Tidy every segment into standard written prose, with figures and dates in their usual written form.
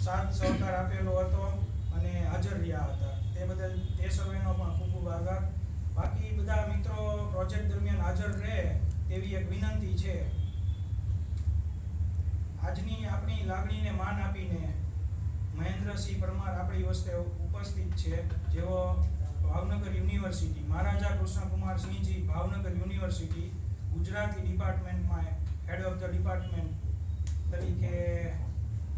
સાથ સહકાર આપેલો હતો અને હાજર રહ્યા હતા. તે બદલ તે સર્વેનો પણ ખૂબ ખૂબ આભાર. બાકી બધા મિત્રો પ્રોજેક્ટ દરમિયાન હાજર રહે તેવી એક વિનંતી છે. આજની આપણી લાગણીને માન આપીને મહેન્દ્રસિંહ પરમાર આપણી વચ્ચે ઉપસ્થિત છે, જેઓ ભાવનગર યુનિવર્સિટી મહારાજા કૃષ્ણકુમાર સિંહજી ભાવનગર યુનિવર્સિટી ગુજરાતી ડિપાર્ટમેન્ટમાં હેડ ઓફ ધ ડિપાર્ટમેન્ટ તરીકે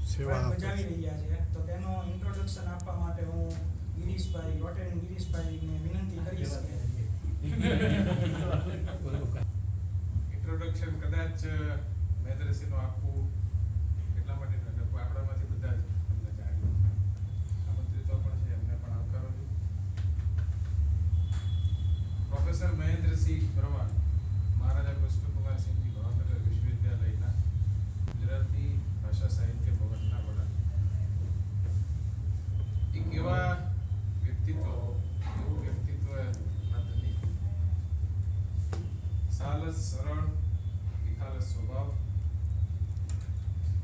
ફરજ બજાવી રહ્યા છે. તો તેનો ઇન્ટ્રોડક્શન આપવા માટે હું ગિરીશભાઈ રોટેન ગિરીશભાઈને વિનંતી કરીશ કે ઇન્ટ્રોડક્શન કદાચ મહેન્દ્રસિંહનું આપવું એટલા માટે આપણામાંથી બધા જ તમને જાણીએ આમંત્રિતો પણ છે, એમને પણ આવકારો છું. પ્રોફેસર મહેન્દ્રસિંહ પરમાર મહારાજા કૃષ્ણકુમાર સિંહજી ભાવનગર વિશ્વવિદ્યાલયના ગુજરાતી ભાષા સાહિત્ય ભવનના વડા. એક એવા વ્યક્તિત્વ સાલસ સરળ નિખાલસ સ્વભાવ,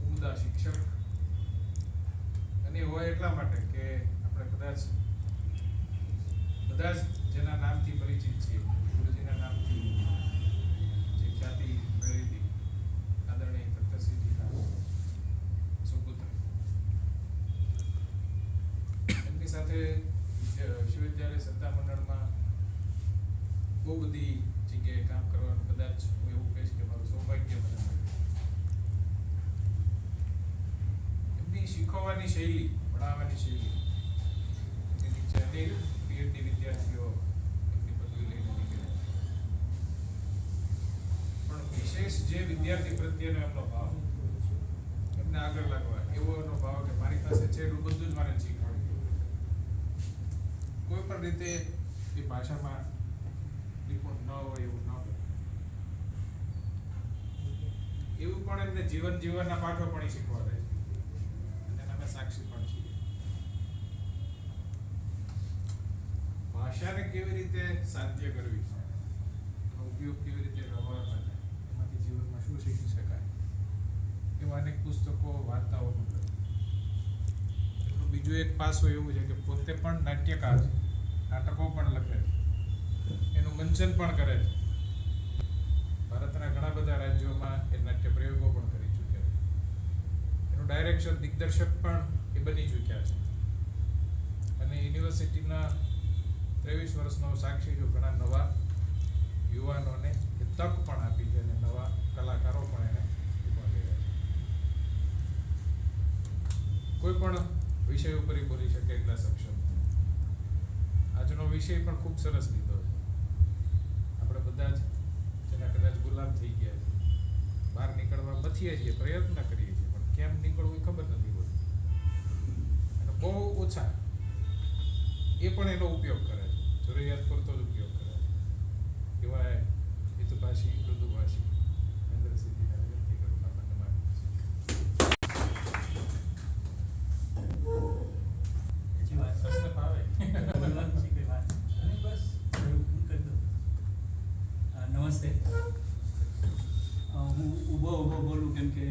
ઉમદા શિક્ષક અને હોય એટલા માટે કે આપણે કદાચ બધા જ જેના નામથી પરિચિત છીએ, ગુરુજીના નામથી જે ખ્યાતિ મેળવી હતી, આદરણીય તખ્તસિંહજીના સુપુત્ર, એમની સાથે વિશ્વવિદ્યાલય સત્તામંડળમાં બહુ બધી જગ્યાએ કામ કરવાનું કદાચ હું એવું કહીશ કે મારું સૌભાગ્ય મને મળ્યું. એમની શીખવવાની શૈલી, ભણાવવાની શૈલી, એની નીચે અનેક પીએચડી વિદ્યાર્થીઓ એમની પદવી લઈને નીકળ્યા, પણ વિશેષ જે વિદ્યાર્થી પ્રત્યેનો એમનો ભાવ, એમને આગળ લાગવા એવો એનો ભાવ કે મારી પાસે છે એટલું બધું જ મારે શીખવાડ્યું. કોઈ પણ રીતે એ ભાષામાં નિપુણ ન હોય એવું ન હોય, એવું પણ એમને જીવન જીવનના પાઠો પણ શીખવાડે છે, અને અમે સાક્ષી પણ છીએ. ભાષાને કેવી રીતે સાધ્ય કરવી, એનો ઉપયોગ કેવી રીતે વ્યવહારમાં થાય, એમાંથી જીવનમાં શું શીખી શકાય, એવા અનેક પુસ્તકો, વાર્તાઓ પણ લખે. એનું બીજું એક પાસું એવું છે કે પોતે પણ નાટ્યકાર છે, નાટકો પણ લખે છે, એનું મંચન પણ કરે છે. ભારતના ઘણા બધા રાજ્યોમાં એ નાટ્ય પ્રયોગો પણ કરી ચૂક્યા છે. એનું ડાયરેક્શન, દિગ્દર્શક પણ એ બની ચૂક્યા છે. અને યુનિવર્સિટીના 23 વર્ષનો સાક્ષી જો ઘણા નવા યુવાનોને એ તક પણ આપી છે, અને નવા કલાકારો પણ એને ઉભા કર્યા છે. કોઈ પણ વિષય ઉપર બોલી શકે એટલા સક્ષમ. આજનો વિષય પણ ખૂબ સરસ લીધો છે. આપણે બધા જ જેના કદાચ ગુલામ થઈ ગયા છે, બહાર નીકળવા મથીએ છીએ, પ્રયત્ન કરીએ છીએ, પણ કેમ નીકળવું એ ખબર નથી હોતી. અને બહુ ઓછા એ પણ એનો ઉપયોગ કરે છે, જરૂરિયાત પૂરતો જ ઉપયોગ કરે છે. એવા હિતભાષી, મૃદુભાષી મહેન્દ્રસિંહજીને વિનંતી કરું આપણને મારી. નમસ્તે. હું ઊભો બોલું કેમ કે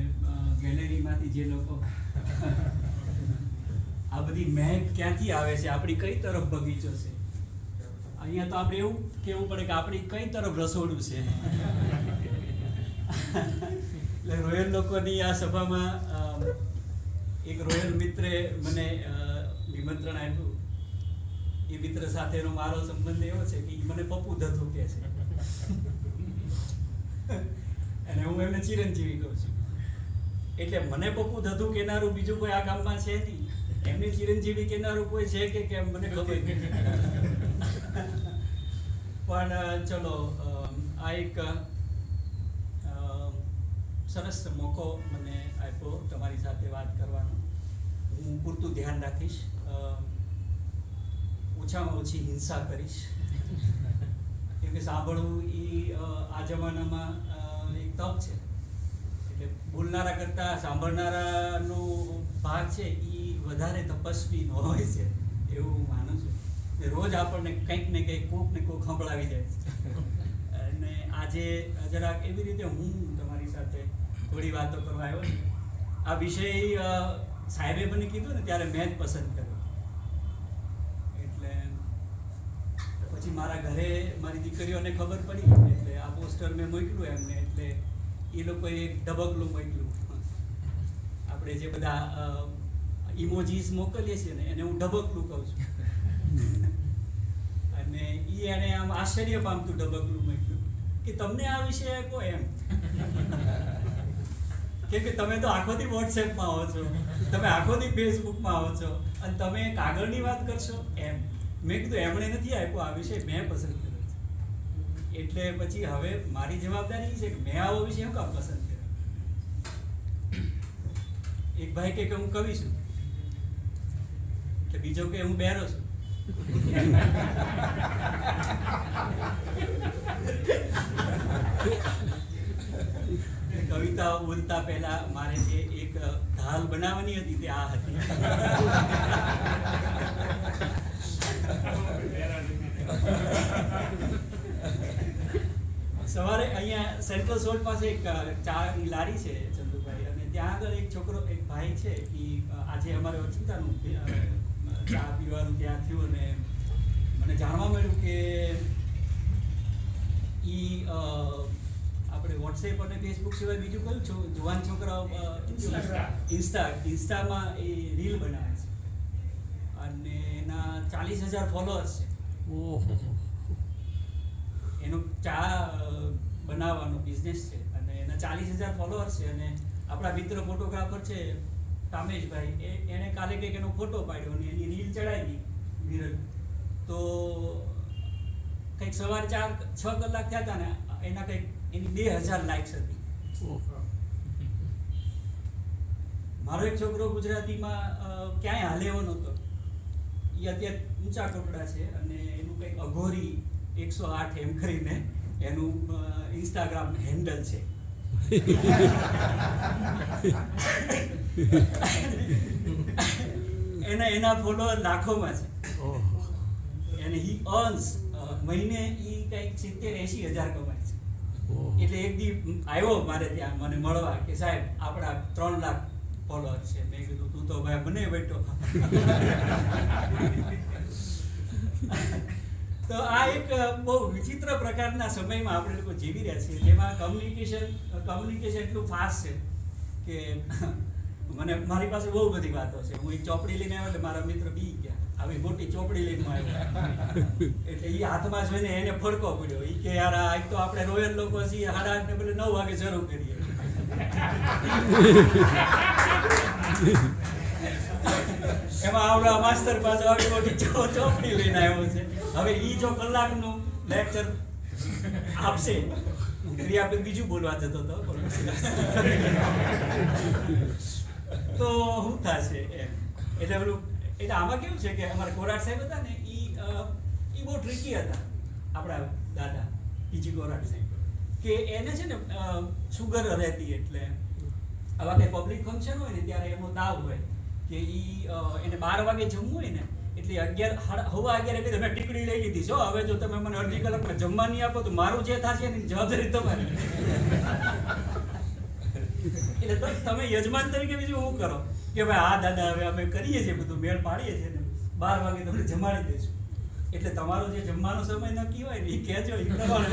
ગેલેરીમાંથી જે લોકો આ બધી મહેક ક્યાંથી આવે છે, આપણી કઈ તરફ બગીચો છે, અહીંયા તો આપણે એવું કહેવું પડે કે આપણી કઈ તરફ રસોડું છે. એટલે રોયલ લોકોની આ સભામાં એક રોયલ મિત્રે મને નિમંત્રણ આપ્યું. એ મિત્ર સાથેનો મારો સંબંધ એવો છે કે મને પપ્પુ ધથુ કહે છે, અને હું એમને ચિરંજીવી કહું છું. એટલે મને પપ્પુ ધથુ કહેનારું બીજું કોઈ આ ગામમાં છે નહીં, એમને ચિરંજીવી કહેનારું કોઈ છે કે કેમ મને ખબર નથી. પણ ચલો, આ એક સરસ મોકો મને આપ્યો તમારી સાથે વાત કરવાનો. હું પૂરતું ધ્યાન રાખીશ, ઓછામાં ઓછી હિંસા કરીશ, કેમ કે સાંભળવું એ આ જમાનામાં એક તપ છે. એટલે બોલનારા કરતાં સાંભળનારાનો ભાગ છે એ વધારે તપસ્વી હોય છે એવું હું માનું છું. રોજ આપણને કંઈક ને કંઈક કોક ને કોક સંભળાવી જાય છે. અને આજે જરાક એવી રીતે હું તમારી સાથે થોડી વાતો કરવા આવ્યો છું. આ વિષય સાહેબે મને કીધું ને ત્યારે મેં જ પસંદ કર્યો. એટલે પછી મારા ઘરે મારી દીકરીઓને ખબર પડી એટલે આ પોસ્ટર મેં મોકલ્યું એમને. એટલે એ લોકોએ એક ઢબકલું મોકલ્યું. આપણે જે બધા ઇમોજીસ મોકલીએ છીએ ને એને હું ઢબકલું કહું છું. અને એને આમ આશ્ચર્ય પામતું ઢબકલું મોકલ્યું કે તમને આ વિશે કહો એમ. કેમ કે તમે તો આખો દી વોટ્સએપમાં આવો છો, તમે આખો દી ફેસબુકમાં આવો છો અને તમે કાગળની વાત કરશો એમ. મેં કીધું એમણે નથી આપ્યો આ વિષય, મેં પસંદ કર્યો છે. એટલે પછી હવે મારી જવાબદારી છે કે મેં આવો વિષય શું કામ પસંદ કર્યો. એક ભાઈ કે હું કવિ છું, એટલે બીજો કે હું બેરો છું. કવિતાઓ બોલતા પહેલા મારે જે એક ઢાલ બનાવવાની હતી તે આ હતી. સવારે અહીંયા સેન્ટ્રલ સોલ્ટ પાસે એક ચાની લારી છે ચંદુભાઈ, અને ત્યાં આગળ એક છોકરો, એક ભાઈ છે એ આજે અમારે ઓચિંતાનું ચા પીવાનું ત્યાં થયું અને મને જાણવા મળ્યું કે આપણે વોટ્સએપ અને ફેસબુક સિવાય બીજું કયું જુવાન છોકરાઓ ઇન્સ્ટામાં એ રીલ બનાવે છે અને એના 40,000 ફોલોઅર્સ છે. એનો ચા બનાવવાનો બિઝનેસ છે અને એના 40,000 ફોલોઅર્સ છે. અને આપણા મિત્ર ફોટોગ્રાફર છે કામેશભાઈ, એણે કાલે કંઈક એનો ફોટો પાડ્યો અને એની રીલ ચડાવી વિરલ. તો કંઈક સવારે 4-6 કલાક થયા હતા ને એના કંઈક એની 2,000 લાઇક્સ હતી. મારો એક છોકરો ગુજરાતીમાં ક્યાંય હાલે એવો નહોતો, એ અત્યારે ઊંચા કોટડા છે અને એનું કંઈક અઘોરી 108 એમ કરીને એનું ઇન્સ્ટાગ્રામ હેન્ડલ છે. એના ફોલોઅર લાખોમાં છે અને હી અર્ન્સ મહિને એ કંઈક 70-80 હજાર કમાય છે. એટલે એક દી આવ્યો મારે ત્યાં મને મળવા કે સાહેબ આપણા 3 લાખ ફોલોઅર છે. મેં કીધું તું તો ભાઈ મને બેઠો. તો આ એક બહુ વિચિત્ર પ્રકારના સમયમાં આપણે લોકો જીવી રહ્યા છીએ, જેમાં કમ્યુનિકેશન એટલું ફાસ્ટ છે કે મારી પાસે બહુ બધી વાતો છે. હું એક ચોપડી લઈને આવ્યો એટલે મારા મિત્ર બી ગયા, આવી મોટી ચોપડી લઈને આવ્યો. એટલે એ હાથમાં જોઈને એને ફડકો પડ્યો. એ કે યાર આ તો આપણે રોયલ લોકો છીએ, 8:30 ને બદલે 9 વાગે શરૂ કરીએ. એમાં આવડા માસ્તર પાસે આવી મોટી ચોપડી લઈને આવ્યો છે. હવે ઈ જો કલાકનું લેક્ચર આપશે ફરી આપણે બીજું બોલવા જતો હતો તો શું થશે એમ. એટલે આમાં કેવું છે કે અમારા કોરાટ સાહેબ હતા ને એ બહુ ટ્રિકી હતા, આપણા દાદા પીજી કોરાટ સાહેબ, કે એને છે ને શુગર રહેતી. એટલે આવા કંઈ પબ્લિક ફંક્શન હોય ને ત્યારે એનો તાવ હોય કે એને 12 વાગે જમવું હોય ને એટલે 11:15 તમે ટીકડી લઈ લીધી છો, હવે જો તમે મને અડધી કલાકમાં જમવા નહીં આપો તો મારું જે થશે એની જવાબદારી તમારી. એટલે તમે યજમાન તરીકે બીજું શું કરો કે ભાઈ હા દાદા હવે અમે કરીએ છીએ બધું મેળ પાડીએ છીએ ને 12 વાગે તમને જમાડી દઈશું. એટલે તમારો જે જમવાનો સમય નક્કી હોય ને એ કહેજો, એ કરવાનું.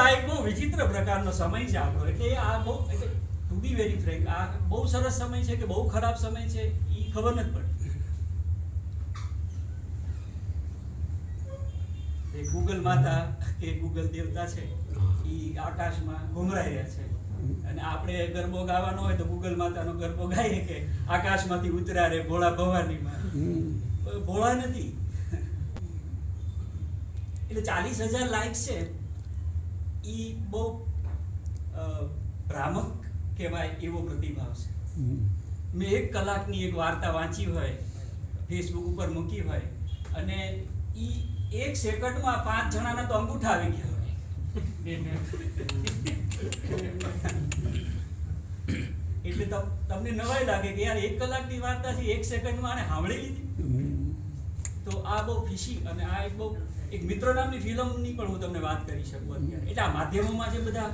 આ એક બહુ વિચિત્ર પ્રકારનો સમય છે આપણો. એટલે આ બહુ, ટુ બી વેરી ફ્રેન્ક, આ બહુ સરસ સમય છે કે બહુ ખરાબ સમય છે એ ખબર નથી પડતી. એ ગૂગલ માતા કે ગૂગલ દેવતા છે એ આકાશમાં ઘુમરાઈ રહ્યા છે અને આપણે ગરબો ગાવાનો હોય તો ગૂગલ માતાનો ગરબો ગાઈએ કે આકાશમાંથી ઉતર્યા રે ભોળા ભવાનીમાં. ભોળા નથી. એટલે 40,000 લાઈક્સ છે એ બહુ ભ્રામક કહેવાય એવો પ્રતિભાવ છે. મેં 1 કલાકની એક વાર્તા વાંચી હોય, ફેસબુક ઉપર મૂકી હોય અને એ 1 સેકન્ડમાં 5 જણાના તો અંગૂઠા આવી ગયા હોય. એટલે તમને નવાઈ લાગે કે યાર 1 કલાકની વાર્તા છે 1 સેકન્ડમાં આને સાંભળી લીધી. તો આ બહુ ફિશી અને આ એક બહુ એક મિત્ર નામની ફિલ્મની પણ હું તમને વાત કરી શકું અત્યારે. એટલે આ માધ્યમોમાં જે બધા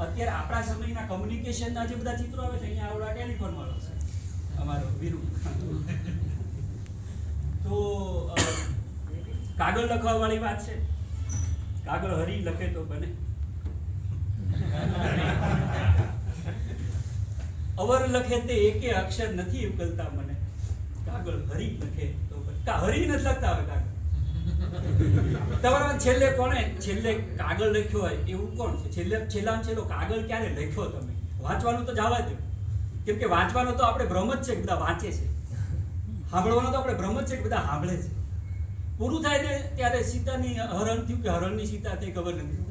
અત્યારે આપણા સમયના કમ્યુનિકેશનના જે બધા ચિત્રો આવે છે, અહીંયા આવડા ટેલિફોન વાળો છે અમારો વીરુ. તો કાગળ લખવા વાળી વાત છે. કાગળ હરી લખે તો બને, અવર લખે તે એકે અક્ષર નથી ઉકલતા મને, કાગળ હરી લખે તો બને. હરી નથી લખતા હવે કાગળ. તમારા છેલ્લે છેલ્લે કાગળ લખ્યો હોય એવું કોણ છે? છેલ્લામાં છેલ્લો કાગળ ક્યારે લખ્યો તમે? વાંચવાનું તો જવા દો, કેમ કે વાંચવાનો તો આપણે ભ્રમ જ છે કે બધા વાંચે છે. સાંભળવાનો તો આપણે ભ્રમ જ છે કે બધા સાંભળે છે. પૂરું થાય ને ત્યારે સીતાની હરણ થયું કે હરણની સીતા થઈ ખબર નથી.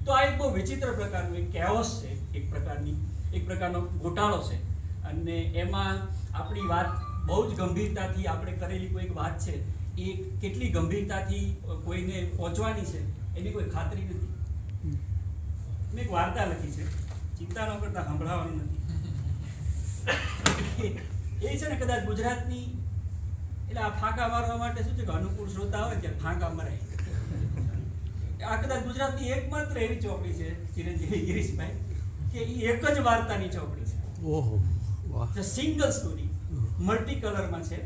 તો આ એક બહુ વિચિત્ર પ્રકારનું એક કેઓસ છે, એક પ્રકારનો ગોટાળો છે. અને એમાં આપણી વાત બહુ જ ગંભીરતાથી આપણે કરેલી કોઈ એક વાત છે, એ કેટલી ગંભીરતાથી કોઈને પહોંચવાની છે એની કોઈ ખાતરી નથી. મેં એક વાર્તા લખી છે, ચિંતા ન કરતા સંભળાવવાની નથી. એ છે ને કદાચ ગુજરાતની, એટલે આ ફાંકા મારવા માટે શું છે કે અનુકૂળ શ્રોતા હોય ત્યાં ફાંકા મરાય. આ કદાચ ગુજરાતની એકમાત્ર એવી ચોપડી છે ચિરંજીવી ગિરીશભાઈ કે એ એક જ વાર્તાની ચોપડી છે. ઓહો વાહ. સિંગલ સ્ટોરી, મલ્ટી કલરમાં છે.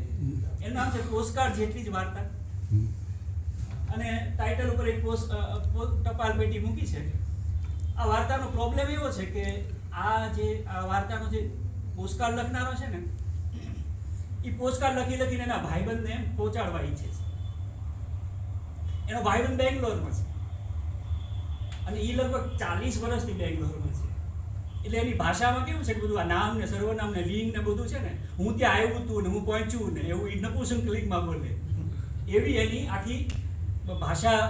એનું નામ છે પોસ્ટકાર્ડ જેટલી જ વાર્તા. અને ટાઇટલ ઉપર એક ટપાલ પેટી મૂકી છે. આ વાર્તાનો પ્રોબ્લેમ એવો છે કે આ વાર્તાનો જે પોસ્ટકાર્ડ લખનારો છે ને, એ પોસ્ટકાર્ડ લખીને એના ભાઈબંધને એમ પહોંચાડવા ઈચ્છે છે. એનો ભાઈબંધ બેંગ્લોરમાં છે અને એ લગભગ 40 વર્ષથી બેંગ્લોરમાં છે. એટલે એની ભાષામાં કેવું છે કે બધું આ નામ ને સર્વનામ ને લિંગ ને બધું છે ને, હું ત્યાં આવ્યું હતું ને હું પહોંચ્યું ને એવું એ નપુંસકલિંગમાં બોલે. એવી એની આખી ભાષા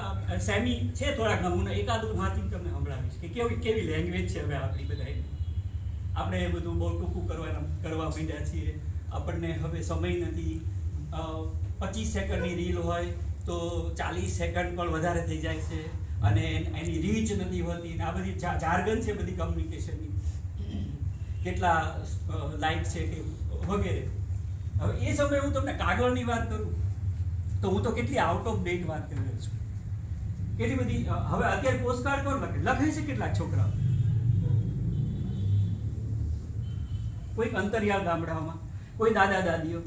સેમી છે. થોડાક નમૂના એકાદું વાંચીને તમને સંભળાવીશ કે કેવી લેંગ્વેજ છે. હવે આપણી બધા આપણે એ બધું બહુ ટૂંકું કરવા માંડ્યા છીએ. આપણને હવે સમય નથી. 25 સેકન્ડની રીલ હોય તો 40 સેકન્ડ પણ વધારે થઈ જાય છે. અને એની રીચ નથી હોતી. આ બધી જાર્ગન છે બધી કમ્યુનિકેશનની, કેટલા લાઈક છે કે વગેરે. હવે એ સમયે હું તમને કાગળની વાત કરું તો હું તો કેટલી આઉટ ઓફ ડેટ વાત કરી રહ્યો છું. કેટલી બધી. હવે અત્યારે પોસ્ટકાર્ડ કોણ લખે છે? કેટલાક છોકરાઓ, કોઈક અંતરિયાળ ગામડાઓમાં, કોઈ દાદા દાદીઓ,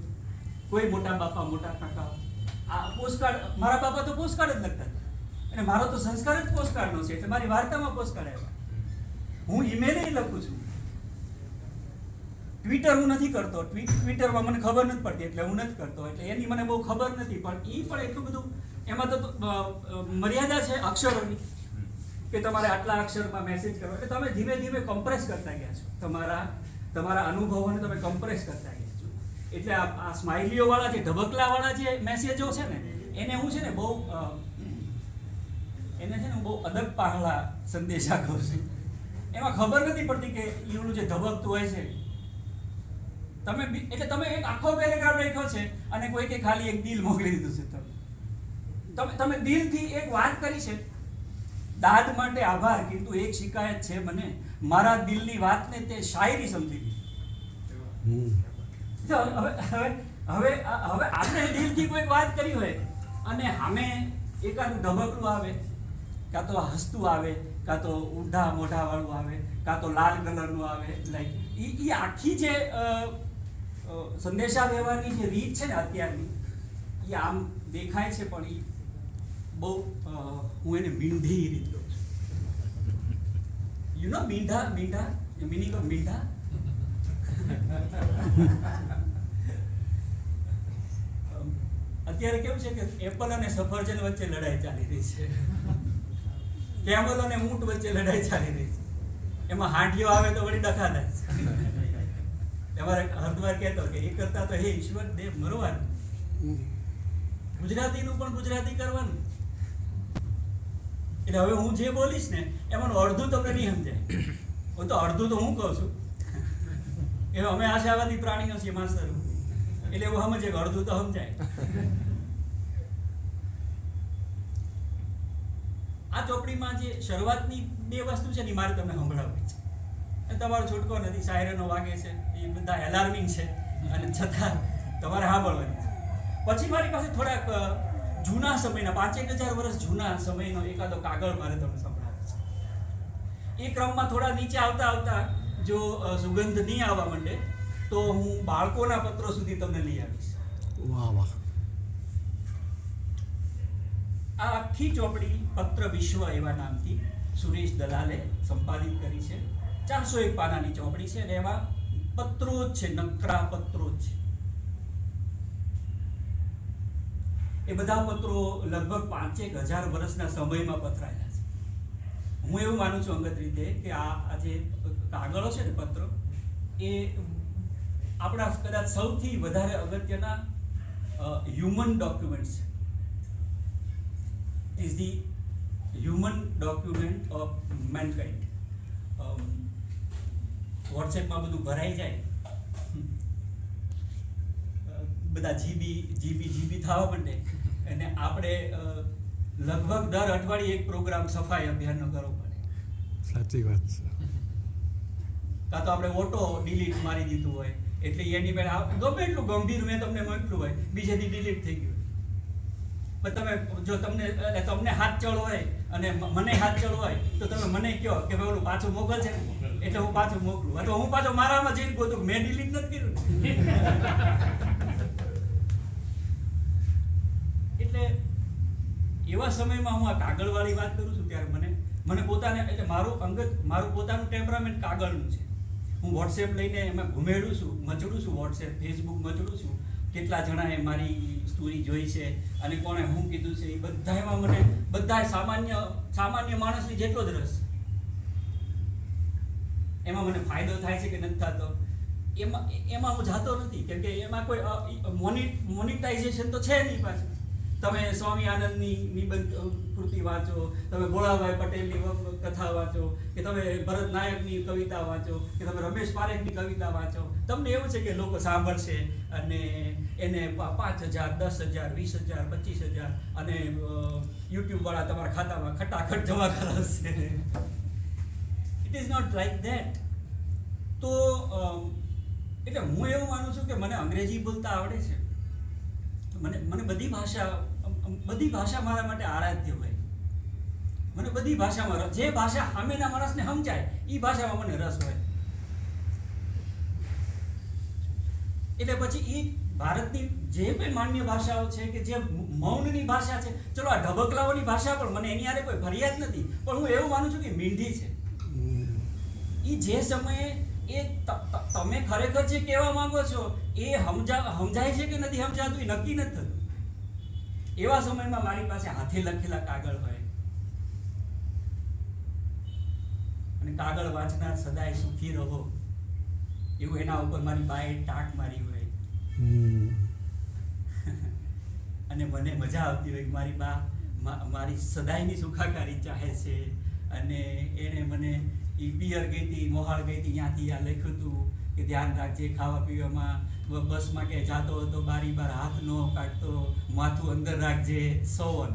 કોઈ મોટા બાપા મોટા કાકાઓ. આ પોસ્ટકાર્ડ, મારા બાપા તો પોસ્ટકાર્ડ જ લખતા હતા અને મારો તો સંસ્કાર જ પોસ્ટકાર્ડનો છે. એટલે મારી વાર્તામાં પોસ્ટકાર્ડ આવ્યા. હું ઈમેલ લખું છું. ટ્વિટર હું નથી કરતો. ટ્વિટરમાં મને ખબર નથી પડતી એટલે હું નથી કરતો. એટલે એની મને બહુ ખબર નથી. પણ એ પણ એટલું બધું, એમાં તો મર્યાદા છે અક્ષરોની કે તમારે આટલા અક્ષરમાં મેસેજ કરો. એટલે તમે ધીમે ધીમે કમ્પ્રેસ કરતા ગયા છો. તમારા અનુભવોને તમે કમ્પ્રેસ કરતા ગયા છો. એટલે આ સ્માઇલીઓવાળા જે ઢબકલાવાળા જે મેસેજો છે ને, એને હું છે ને બહુ અદબ પહાડા સંદેશા કહું છું. એમાં ખબર નથી પડતી કે ઈનું જે ધબકતું હોય છે. તમે એક આખો પેરેગ્રાફ લખ્યો છે અને કોઈ કે ખાલી એક દિલ મોકલી દીધું છે. તમે દિલથી એક વાત કરી છે, દાદ માટે આભાર, কিন্তু એક શિકાયત છે મને, મારા દિલની વાતને તે શાયરી સમજી લીધી. હવે આપણે દિલથી કોઈ વાત કરી હોય અને સામે એકાદું ધબકડું આવે, કાં તો હસતું આવે, કાં તો ઊંધા મોઢાવાળું આવે, કાં તો લાલ કલરનું આવે. લાઈક એ આખી જે સંદેશા વ્યવહારની જે રીત છે ને અત્યારની, એ આમ દેખાય છે પણ એ બહુ હું એને મીંઢી રીત લઉં છું. યુ નો મીંઢા, મિનિંગ ઓફ મીંઢા. અત્યારે કેવું છે કે એપલ અને સફરજન વચ્ચે લડાઈ ચાલી રહી છે. કેમલ અને ઊંટ વચ્ચે લડાઈ ચાલી રહી છે. એમાં હાંડીઓ આવે તો વળી ડખા થાય છે. તમારે હરદ્વાર કહેતો કે એ કરતા તો હે ઈશ્વર દેવ મરવાનું. ગુજરાતીનું પણ ગુજરાતી કરવાનું. એટલે હવે હું જે બોલીશ ને એમાં અડધું તમને નહીં સમજાય. હું તો અડધું તો હું કહું છું. એ અમે આશાવાદી પ્રાણીઓ છીએ માસ્તર. એટલે એવું સમજે કે અડધું તો સમજાય. આ ચોપડીમાં જે શરૂઆતની 2 વસ્તુ છે ને મારે તમને સંભળાવવી છે. તમારો છૂટકો નથી. સાયરનો વાગે છે, એ બધા એલાર્મિંગ છે અને છતાં તમારે સાંભળવાની છે. પછી મારી પાસે થોડાક જૂના સમયના 5,000 વર્ષ જૂના સમયનો એકાદો કાગળ મારે તમને સંભળાવો છે. એ ક્રમમાં થોડા નીચે આવતા આવતા જો સુગંધ નહીં આવવા માંડે તો હું બાળકોના પત્રો સુધી તમને લઈ આવીશ. વાહ વાહ. આ આખી ચોપડી પત્ર વિશ્વ એવા નામથી સુરેશ દલાલે સંપાદિત કરી છે. 401 પાનાની ચોપડી છે અને એમાં પત્રો જ છે, નકરા પત્રો જ છે. એ બધા પત્રો લગભગ 5,000 વર્ષના સમયમાં પથરાયેલા છે. હું એવું માનું છું અંગત રીતે કે આ જે કાગળો છે ને પત્રો, એ આપણા કદાચ સૌથી વધારે અગત્યના હ્યુમન ડોક્યુમેન્ટ્સ છે. Is the human document of mankind. વોટ્સએપમાં બધું ભરાઈ જાય, બધા જીબી થવા માંડે અને આપણે લગભગ દર અઠવાડિયે એક પ્રોગ્રામ સફાઈ અભિયાનનો કરવો પડે. સાચી વાત છે. કાં તો આપણે ઓટો ડિલીટ મારી દીધું હોય એટલે એની પહેલા ગમે એટલું ગંભીર મેં તમને મોકલું હોય બીજે દી ડિલીટ થઈ ગયું. પણ તમે જો તમને હાથ ચડ હોય અને મને હાથ ચડ હોય તો તમે મને કહો કે ભાઈ ઓલું પાછું મોકલ છે એટલે હું પાછું મોકલું, અથવા હું પાછો મારામાં જઈને ગોતું મેં ડિલીટ નથી કર્યું. એટલે એવા સમયમાં હું આ કાગળવાળી વાત કરું છું ત્યારે મને પોતાને એટલે મારું પોતાનું ટેમ્પરામેન્ટ કાગળનું છે. હું વોટ્સએપ લઈને એમાં ઘુમેડું છું, મચડું છું, વોટ્સએપ ફેસબુક મચડું છું. કેટલા જણાએ મારી સ્ટોરી જોઈ છે અને કોણે હું કીધું છે એ બધામાં મને સામાન્ય માણસની જેટલો જ રસ છે. એમાં મને ફાયદો થાય છે કે નથી થતો એમાં હું જાતો નથી, કેમ કે એમાં કોઈ મોનિટાઇઝેશન તો છે નહીં. પાછું તમે સ્વામી આનંદની નિબંધ કૃતિ વાંચો, તમે ભોળાભાઈ પટેલની કથા વાંચો, કે તમે ભરત નાયકની કવિતા વાંચો, કે તમે રમેશ પારેખની કવિતા વાંચો, તમને એવું છે કે લોકો સાંભળશે અને એને 5,000, 10,000, 20,000, 25,000 અને યુટ્યુબ વાળા તમારા ખાતામાં ખટાખટ જમા કરાવશે. It is not like that. તો એટલે હું એવું માનું છું કે મને અંગ્રેજી બોલતા આવડે છે, મને બધી ભાષા મારા માટે આરાધ્ય હોય. મને બધી ભાષામાં જે ભાષા સામેના માણસને સમજાય એ ભાષામાં મને રસ હોય. એટલે પછી એ ભારતની જે કોઈ માન્ય ભાષાઓ છે કે જે મૌનની ભાષા છે, ચલો આ ઢબકલાઓની ભાષા પણ મને એની હારે કોઈ ફરિયાદ નથી, પણ હું એવું માનું છું કે મીંઢી છે. એ જે સમયે એ તમે ખરેખર જે કહેવા માંગો છો એ સમજાય છે કે નથી સમજાતું એ નક્કી નથી થતું. એવા સમયમાં મારી પાસે હાથે લખેલા કાગળ હોય અને કાગળ વાંચનાર સદાય સુખી રહો એવું એના ઉપર મારી બાએ ટાંક મારી હોય અને મને મજા આવતી હોય કે મારી બા મારી સદાયની સુખાકારી ચાહે છે. અને એણે મને પિયર ગઈ હતી, મોહાળ ગઈ હતી, ત્યાંથી આ લખ્યું હતું કે ધ્યાન રાખજે ખાવા પીવામાં, બસમાં કે જાતો હતો બારી બાર હાથ ન કાઢતો, માથું અંદર રાખજે, સો ઓન.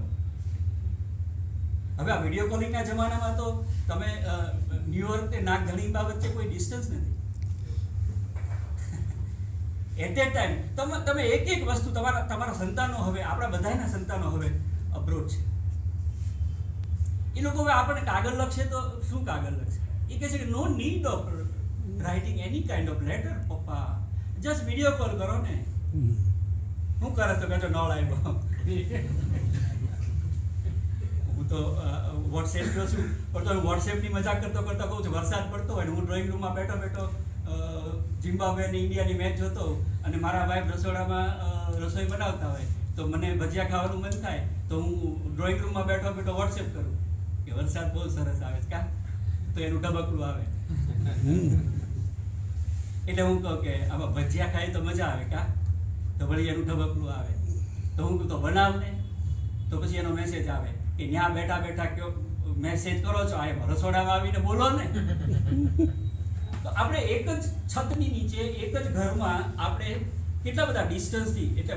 હવે આ વિડીયો કોલિંગના જમાનામાં તો તમે ન્યુયોર્ક કે નાગધણીબા વચ્ચે કોઈ ડિસ્ટન્સ નથી. એટ એ ટાઈમ તમે એક વસ્તુ તમારા સંતાનો હવે આપણા બધાના સંતાનો હવે અબ્રોડ છે. એ લોકો હવે આપણને કાગળ લખશે તો શું કાગળ લખશે? એ કહે છે કે no need of writing any kind of letter પપ્પા, જસ્ટ વિડીયો કોલ કરો ને. હું કરે તો કહેતો નળ આવ્યો. હું તો વોટ્સએપ જો છું પણ તો વોટ્સએપની મજાક કરતો કહું છું વરસાદ પડતો હોય ને હું ડ્રોઈંગ રૂમમાં બેઠો ઝિમ્બાબ્વે અને ઇન્ડિયાની મેચ જોતો અને મારા વાઈફ રસોડામાં રસોઈ બનાવતા હોય તો મને ભજીયા ખાવાનું મન થાય તો હું ડ્રોઈંગ રૂમમાં બેઠો વોટ્સએપ કરું કે વરસાદ બહુ સરસ આવે છે કા, તો એનું ઢબકલું આવે. એટલે હું કહું કે આમાં ભજીયા ખાઈ તો મજા આવે કા, તો વળી એનું ઢબકલું આવે. તો હું કહું તો બનાવ ને, તો પછી એનો મેસેજ આવે કે ત્યાં બેઠા બેઠા કયો મેસેજ કરો છો, આ રસોડામાં આવીને બોલો ને. તો આપણે એક જ છતની નીચે એક જ ઘરમાં આપણે કેટલા બધા ડિસ્ટન્સથી, એટલે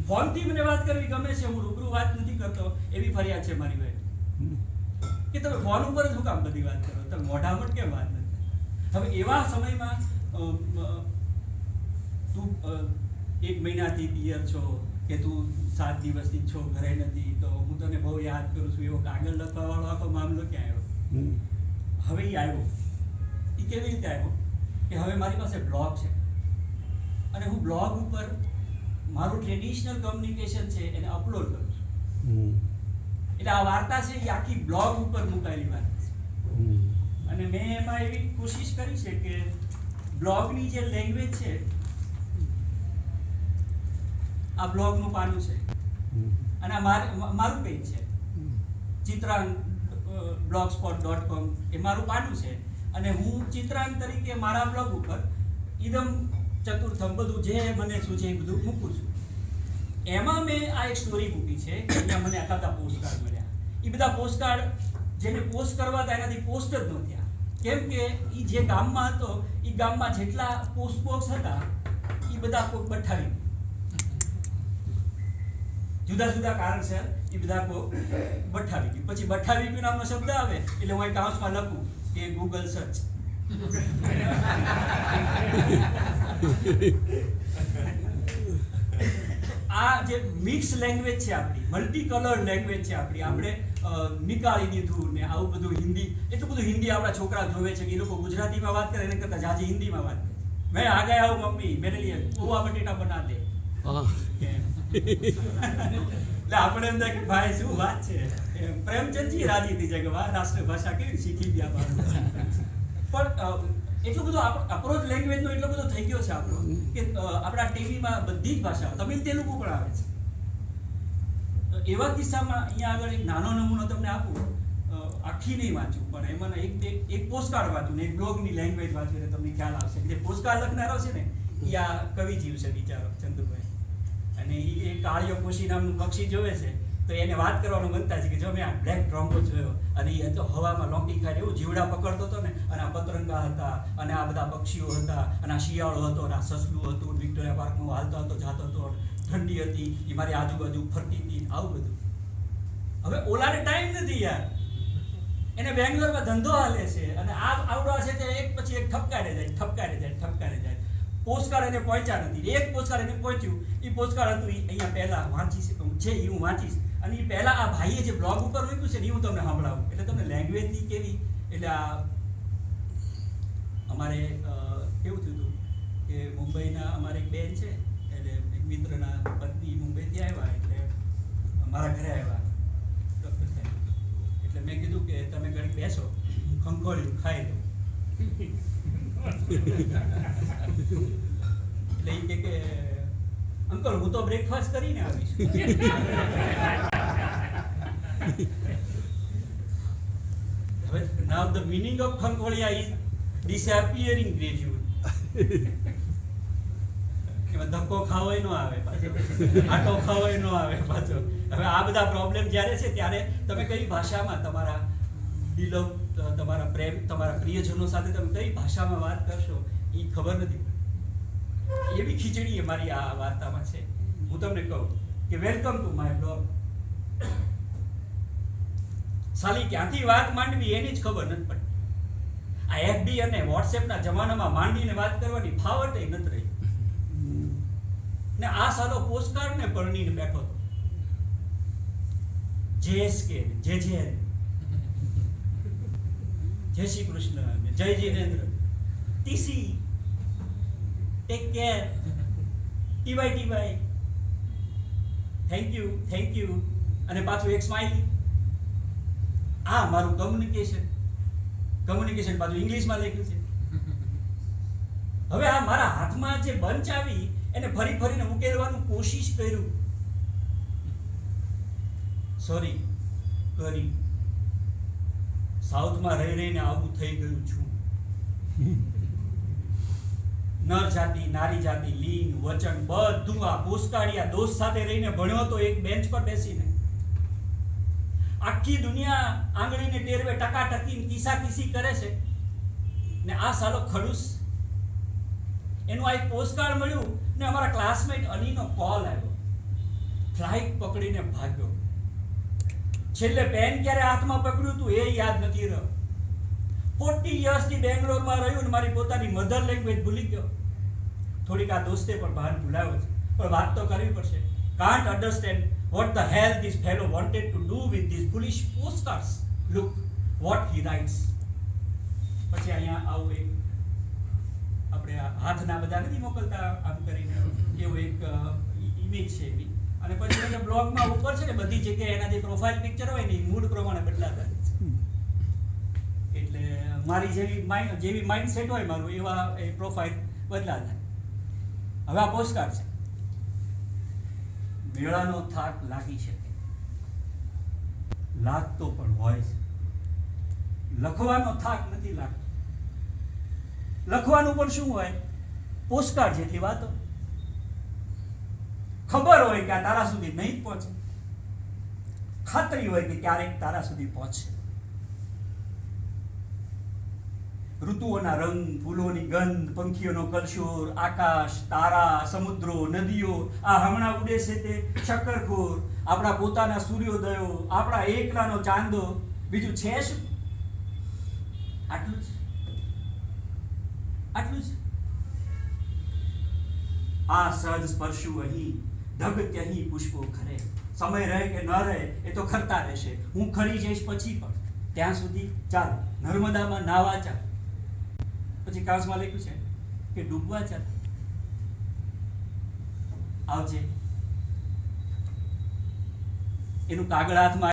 ફોનથી મને વાત કરવી ગમે છે, હું રૂબરૂ વાત નથી કરતો એવી ફરિયાદ છે મારી ભાઈ કે તમે ફોન ઉપર જ શું કામ બધી વાત કરો, તમે મોઢામાં કેમ વાત નથી. હવે એવા સમયમાં તું 1 મહિનાથી પિયર છો, કે તું 7 દિવસથી છો ઘરે નથી, તો હું તને બહુ યાદ કરું છું, એવો કાગળ લખવાવાળો આખો મામલો ક્યાં આવ્યો? હવે એ આવ્યો. એ કેવી રીતે આવ્યો કે હવે મારી પાસે બ્લોગ છે અને હું બ્લોગ ઉપર મારું ટ્રેડિશનલ કમ્યુનિકેશન છે એને અપલોડ કરું છું. એટલે આ વાર્તા છે એ આખી બ્લોગ ઉપર મુકાયેલી વાર્તા છે. અને મેં એમાં એવી કોશિશ કરી છે કે બ્લોગની જે લેંગ્વેજ છે, આ બ્લોગનું પાનું છે અને આ મારું પેજ છે, ચિત્રાંગ blogspot.com એ મારું પાનું છે. અને હું ચિત્રાંગ તરીકે મારા બ્લોગ ઉપર ઇદમ ચતુર્થમ બધું જે મને સૂચે એ બધું મૂકું છું. એમાં મેં આ એક સ્ટોરી મૂકી છે કે અહીંયા મને આટલા બધા પોસ્ટકાર્ડ મળ્યા. એ બધા પોસ્ટકાર્ડ જેને પોસ્ટ કરવા હતા એનાથી પોસ્ટ જ ન થયા, કેમ કે એ જે ગામમાં હતો એ ગામમાં જેટલા પોસ્ટ બોક્સ હતા એ બધા કોક બઠાવી, જુદા જુદા કારણસર એ બધા કોક બઠાવી ગયું. પછી બઠાવી ગયું નામનો શબ્દ આવે એટલે હું કાઉન્સમાં લખું કે ગૂગલ સર્ચ. આ જે મિક્સ લેંગ્વેજ છે આપણી, મલ્ટી કલર લેંગ્વેજ છે આપણી, આપણે નિકાળી દીધું ને આવું બધું હિન્દી, એટલું બધું હિન્દી આપણા છોકરા જોવે છે કે એ લોકો ગુજરાતીમાં વાત કરે એને કરતાં જાજી હિન્દીમાં વાત કરે. મેં આ ગયા આવું મમ્મી મેરે લીએ પોવા બટેટા બના દે. એટલે આપણે એમ થાય કે ભાઈ શું વાત છે. પ્રેમચંદજી રાજી થઈ જાય કે વાહ રાષ્ટ્રભાષા કેવી શીખી ગયા બાળકો. પણ એટલું બધું અપ્રોચ લેંગ્વેજનો એટલો બધો થઈ ગયો છે આપણો કે આપણા ટીવીમાં બધી જ ભાષા, તમિલ તેલુગુ પણ આવે છે. એવા કિસ્સામાં અહીંયા આગળ એક નાનો નમૂનો તમને આપું, આખી નહીં વાંચું પણ એમાં એક પોસ્ટકાર્ડ વાંચું ને એક બ્લોગની લેંગ્વેજ વાંચું એટલે તમને ખ્યાલ આવશે કે જે પોસ્ટકાર્ડ લખનારો છે ને એ આ કવિજીવ છે બિચારો ચંદુભાઈ. અને એ કાળિયો પોશી નામનું પક્ષી જોવે છે તો એને વાત કરવાનું મનતા છે કે જો મેં આ બ્લેક ડ્રોમ્બો જોયો અને એ હતો હવામાં લોંકી ખાય એવું જીવડા પકડતો હતો ને, અને આ પતરંગા હતા અને આ બધા પક્ષીઓ હતા અને આ શિયાળો હતો અને આ સસલું હતું, વિક્ટોરિયા પાર્કમાં હાલતો હતો જાતો હતો, ઠંડી હતી એ મારી આજુબાજુ ફરતી હતી, આવું બધું. હવે ઓલાને ટાઈમ નથી યાર, એને બેંગ્લોરમાં ધંધો હાલે છે અને આ આવડા છે તે એક પછી એક ઠપકારે જાય. પોસ્ટકાર્ડ એને પહોંચ્યા નથી. એક પોસ્ટકાર્ડ એને પહોંચ્યું, એ પોસ્ટકાર્ડ હતું અહીંયા પહેલા વાંચીશ છે એ હું વાંચીશ, અને એ પહેલા આ ભાઈએ જે બ્લોગ ઉપર મૂક્યું છે ને એ હું તમને સંભળાવું એટલે તમને લેંગ્વેજની કેવી. એટલે આ અમારે કેવું થયું હતું કે મુંબઈના અમારે એક બેન છે, એટલે એક મિત્રના પત્ની મુંબઈથી આવ્યા એટલે મારા ઘરે આવ્યા ડૉક્ટર સાહેબ. એટલે મેં કીધું કે તમે ઘડી બેસો, ખંખોળ્યું ખાઈ લો. એટલે એ કે અંકલ હું તો બ્રેકફાસ્ટ કરીને આવીશ. હવે નાઉ ધ મીનિંગ ઓફ ખંખોળિયા ઇઝ ડિસએપિયરિંગ ગ્રેજ્યુએટ. એમાં ધક્કો ખાવો ન આવે પાછો, આટો ખાવો ન આવે પાછો. હવે આ બધા પ્રોબ્લેમ જ્યારે છે ત્યારે તમે કઈ ભાષામાં તમારા બિલવ, તમારા પ્રેમ, તમારા પ્રિયજનો સાથે તમે કઈ ભાષામાં વાત કરશો એ ખબર નથી. એવી ખીચડી મારી આ વાર્તામાં છે. હું તમને કહું કે વેલકમ ટુ માય બ્લોગ. સાલી ક્યાંથી વાત માંડવી એની જ ખબર નથી પડતી. આ એફબી અને વોટ્સએપના જમાનામાં માંડીને વાત કરવાની ફાવટ નથી રહી. ને આ સાલો પોસ્ટકાર્ડને પરણીને બેઠો હતો. JSK, જય શ્રી કૃષ્ણ, જય Jinendra, TC, take care, TY, thank you, અને પાછું એક સ્માઈલી. આ મારું કમ્યુનિકેશન પાછું ઇંગ્લિશમાં લખ્યું છે. હવે આ મારા હાથમાં જે બંચ આવી એને ફરીને ઉકેલવાનું કોશિશ કર્યું. સોરી કરી, સાઉથમાં રહીને આવું થઈ ગયું છું. નર જાતિ, નારી જાતિ, લિંગ, વચન બધું આ પોસ્ટકાર્ડિયા દોસ્ત સાથે રહીને ભણ્યો તો એક બેન્ચ પર બેસીને. આખી દુનિયા આંગળીને ટેરવે ટકાટકી કિસ્સા કરે છે ને આ સાલો ખડૂસ. એનું આ એક પોસ્ટકાર્ડ મળ્યું ને અમારા ક્લાસમેટ અલીનો કોલ આવ્યો. ફ્લાઇટ પકડીને ભાગ્યો. છેલ્લે પેન ક્યારે હાથમાં પકડ્યું હતું એ યાદ નથી રહ્યો. 40 યર્સથી બેંગ્લોરમાં રહ્યું ને મારી પોતાની મધર લેંગ્વેજ ભૂલી ગયો. થોડીક આ દોસ્તે પણ ભાન ભૂલાવ્યો છે, પણ વાત તો કરવી પડશે. can't understand what the hell this fellow wanted to do with these foolish postcards. Look what he writes. પછી અહીંયા આવું એક આપણે આ હાથના બધા નથી મોકલતા આમ કરીને એવું એક ઇમેજ છે એવી, અને પછી એને બ્લોગમાં ઉપર છે ને બધી જગ્યાએ એના જે પ્રોફાઇલ પિક્ચર હોય ને એ મૂડ પ્રમાણે બદલાતા રહે છે. એટલે મારી જેવી માઇન્ડસેટ હોય મારું એવા એ પ્રોફાઇલ બદલાતા. હવે આ પોસ્ટકાર્ડ છે. મેળાનો થાક લાગી શકે, લાગતો પણ હોય છે. લખવાનો થાક નથી લાગતો. લખવાનું પણ શું હોય? પોસ્ટકાર્ડ જેટલી વાતો. ખબર હોય કે આ તારા સુધી નહીં પહોંચે, ખાતરી હોય કે ક્યારેક તારા સુધી પહોંચે. ઋતુઓના રંગ, ફૂલોની ગંધ, પંખીઓનો કલશોર, આકાશ, તારા, સમુદ્રો, નદીઓ, આ હમણાં ઉડે છે તે શક્કરખોર, આપણા પોતાના સૂર્યોદયો, આપણા એકલાનો ચાંદો, બીજું છે શું? આટલું જ. આટલું જ. આ સહજ સ્પર્શુ અહીં, ધગત્ય અહીં પુષ્પો ખરે. સમય રહે કે ન રહે એ તો ખરતા રહેશે. હું ખરી જઈશ પછી પણ, ત્યાં સુધી ચાલ નર્મદામાં નાવા ચાલ. પછી કાંસમાં લખ્યું છે કે ડૂબવા ચાલ. આવજે. એનું કાગળ હાથમાં